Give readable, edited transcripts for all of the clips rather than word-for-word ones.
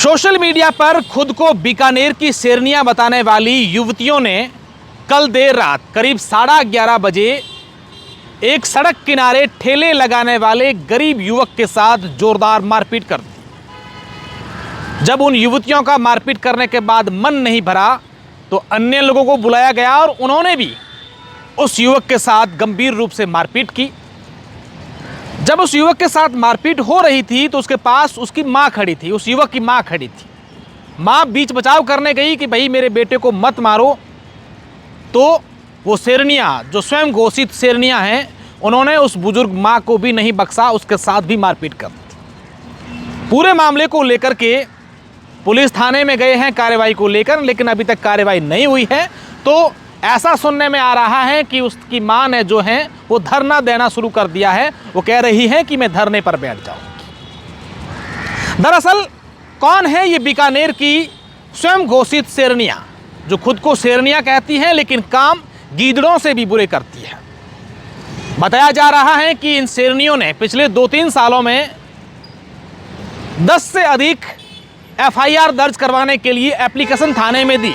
Social media पर खुद को बीकानेर की शेरनियां बताने वाली युवतियों ने कल देर रात करीब 11:30 बजे एक सड़क किनारे ठेले लगाने वाले गरीब युवक के साथ जोरदार मारपीट कर दी। जब उन युवतियों का मारपीट करने के बाद मन नहीं भरा तो अन्य लोगों को बुलाया गया और उन्होंने भी उस युवक के साथ गंभीर रूप से मारपीट की। जब उस युवक के साथ मारपीट हो रही थी तो उसके पास उसकी मां खड़ी थी, उस युवक की मां खड़ी थी। मां बीच बचाव करने गई कि भाई मेरे बेटे को मत मारो, तो वो शेरनियां जो स्वयं घोषित शेरनियां हैं उन्होंने उस बुजुर्ग मां को भी नहीं बख्शा, उसके साथ भी मारपीट कर दी। पूरे मामले को लेकर के पुलिस थाने में गए हैं कार्रवाई को लेकर, लेकिन अभी तक कार्रवाई नहीं हुई है। तो ऐसा सुनने में आ रहा है कि उसकी मां ने जो है वो धरना देना शुरू कर दिया है। वो कह रही है कि मैं धरने पर बैठ जाऊंगी। दरअसल कौन है ये बीकानेर की स्वयं घोषित शेरनियां जो खुद को शेरनियां कहती हैं लेकिन काम गीदड़ों से भी बुरे करती है। बताया जा रहा है कि इन शेरनियों ने पिछले 2-3 सालों में 10 से अधिक FIR दर्ज करवाने के लिए एप्लीकेशन थाने में दी,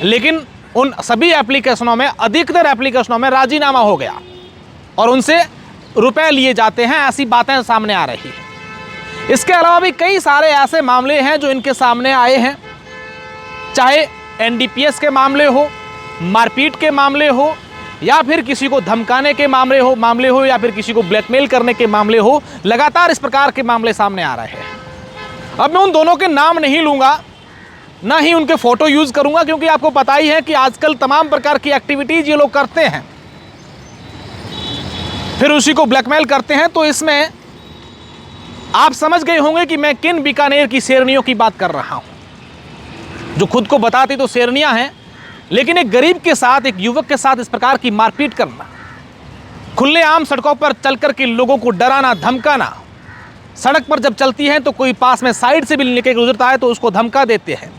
लेकिन उन सभी एप्लीकेशनों में, अधिकतर एप्लीकेशनों में राजीनामा हो गया और उनसे रुपए लिए जाते हैं। ऐसी बातें सामने आ रही हैं। इसके अलावा भी कई सारे ऐसे मामले हैं जो इनके सामने आए हैं, चाहे NDPS के मामले हो, मारपीट के मामले हो, या फिर किसी को धमकाने के मामले हो या फिर किसी को ब्लैकमेल करने के मामले हो। लगातार इस प्रकार के मामले सामने आ रहे हैं। अब मैं उन दोनों के नाम नहीं लूँगा, ना ही उनके फ़ोटो यूज़ करूँगा, क्योंकि आपको पता ही है कि आजकल तमाम प्रकार की एक्टिविटीज़ ये लोग करते हैं, फिर उसी को ब्लैकमेल करते हैं। तो इसमें आप समझ गए होंगे कि मैं किन बीकानेर की शेरनियों की बात कर रहा हूँ, जो खुद को बताती तो शेरनियाँ हैं, लेकिन एक गरीब के साथ, एक युवक के साथ इस प्रकार की मारपीट करना, खुलेआम सड़कों पर चलकर के लोगों को डराना, धमकाना। सड़क पर जब चलती हैं तो कोई पास में साइड से भी लेके गुजरता है तो उसको धमका देते हैं।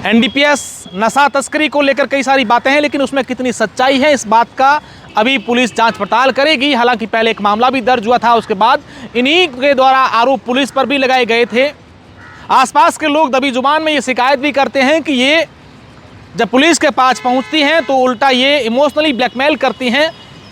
NDPS नशा तस्करी को लेकर कई सारी बातें हैं, लेकिन उसमें कितनी सच्चाई है इस बात का अभी पुलिस जांच पड़ताल करेगी। हालांकि पहले एक मामला भी दर्ज हुआ था, उसके बाद इन्हीं के द्वारा आरोप पुलिस पर भी लगाए गए थे। आसपास के लोग दबी जुबान में ये शिकायत भी करते हैं कि ये जब पुलिस के पास पहुंचती हैं तो उल्टा ये इमोशनली ब्लैकमेल करती हैं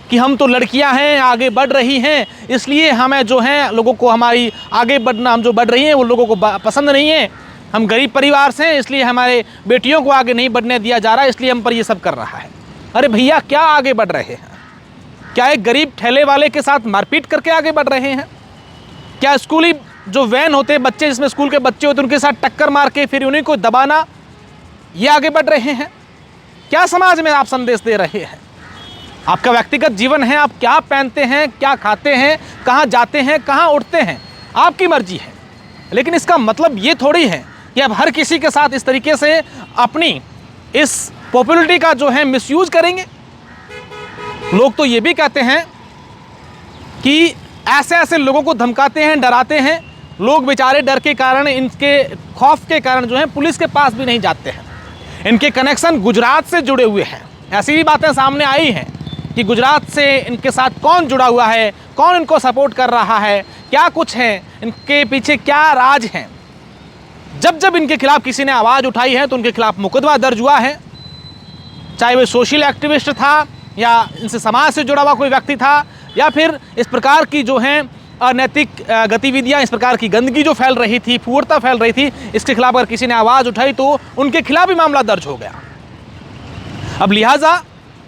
कि हम तो लड़कियां हैं, आगे बढ़ रही हैं, इसलिए हमें जो है लोगों को हमारी आगे बढ़ना, हम जो बढ़ रही हैं वो लोगों को पसंद नहीं है। हम गरीब परिवार से हैं, इसलिए हमारे बेटियों को आगे नहीं बढ़ने दिया जा रहा है, इसलिए हम पर ये सब कर रहा है। अरे भैया, क्या आगे बढ़ रहे हैं? क्या एक गरीब ठेले वाले के साथ मारपीट करके आगे बढ़ रहे हैं? क्या स्कूली जो वैन होते हैं, बच्चे जिसमें स्कूल के बच्चे होते हैं, उनके साथ टक्कर मार के फिर उन्हीं को दबाना, ये आगे बढ़ रहे हैं? क्या समाज में आप संदेश दे रहे हैं? आपका व्यक्तिगत जीवन है, आप क्या पहनते हैं, क्या खाते हैं, कहाँ जाते हैं, कहाँ उठते हैं, आपकी मर्जी है। लेकिन इसका मतलब ये थोड़ी है कि आप हर किसी के साथ इस तरीके से अपनी इस पॉपुलैरिटी का जो है मिसयूज करेंगे। लोग तो ये भी कहते हैं कि ऐसे ऐसे लोगों को धमकाते हैं, डराते हैं। लोग बेचारे डर के कारण, इनके खौफ के कारण जो है पुलिस के पास भी नहीं जाते हैं। इनके कनेक्शन गुजरात से जुड़े हुए हैं। ऐसी भी बातें सामने आई हैं कि गुजरात से इनके साथ कौन जुड़ा हुआ है, कौन इनको सपोर्ट कर रहा है, क्या कुछ है, इनके पीछे क्या राज हैं। जब जब इनके खिलाफ किसी ने आवाज़ उठाई है तो उनके खिलाफ मुकदमा दर्ज हुआ है, चाहे वो सोशल एक्टिविस्ट था या इनसे समाज से जुड़ा हुआ कोई व्यक्ति था, या फिर इस प्रकार की जो है अनैतिक गतिविधियां, इस प्रकार की गंदगी जो फैल रही थी, फूरता फैल रही थी, इसके खिलाफ अगर किसी ने आवाज़ उठाई तो उनके खिलाफ भी मामला दर्ज हो गया। अब लिहाजा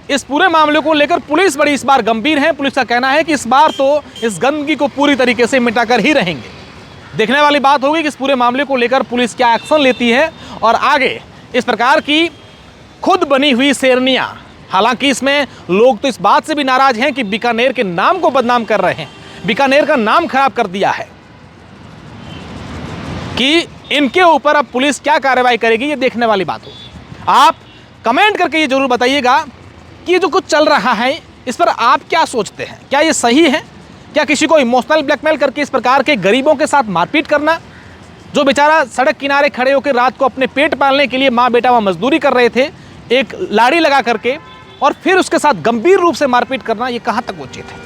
इस पूरे मामले को लेकर पुलिस बड़ी इस बार गंभीर है। पुलिस का कहना है कि इस बार तो इस गंदगी को पूरी तरीके से मिटाकर ही रहेंगे। देखने वाली बात होगी कि इस पूरे मामले को लेकर पुलिस क्या एक्शन लेती है और आगे इस प्रकार की खुद बनी हुई शेरनियां। हालांकि इसमें लोग तो इस बात से भी नाराज हैं कि बीकानेर के नाम को बदनाम कर रहे हैं, बीकानेर का नाम खराब कर दिया है। कि इनके ऊपर अब पुलिस क्या कार्रवाई करेगी, ये देखने वाली बात होगी। आप कमेंट करके ये जरूर बताइएगा कि ये जो कुछ चल रहा है इस पर आप क्या सोचते हैं। क्या ये सही है? क्या किसी को इमोशनल ब्लैकमेल करके इस प्रकार के गरीबों के साथ मारपीट करना, जो बेचारा सड़क किनारे खड़े होकर रात को अपने पेट पालने के लिए माँ बेटा वहाँ मजदूरी कर रहे थे, एक लाड़ी लगा करके, और फिर उसके साथ गंभीर रूप से मारपीट करना, ये कहाँ तक उचित है?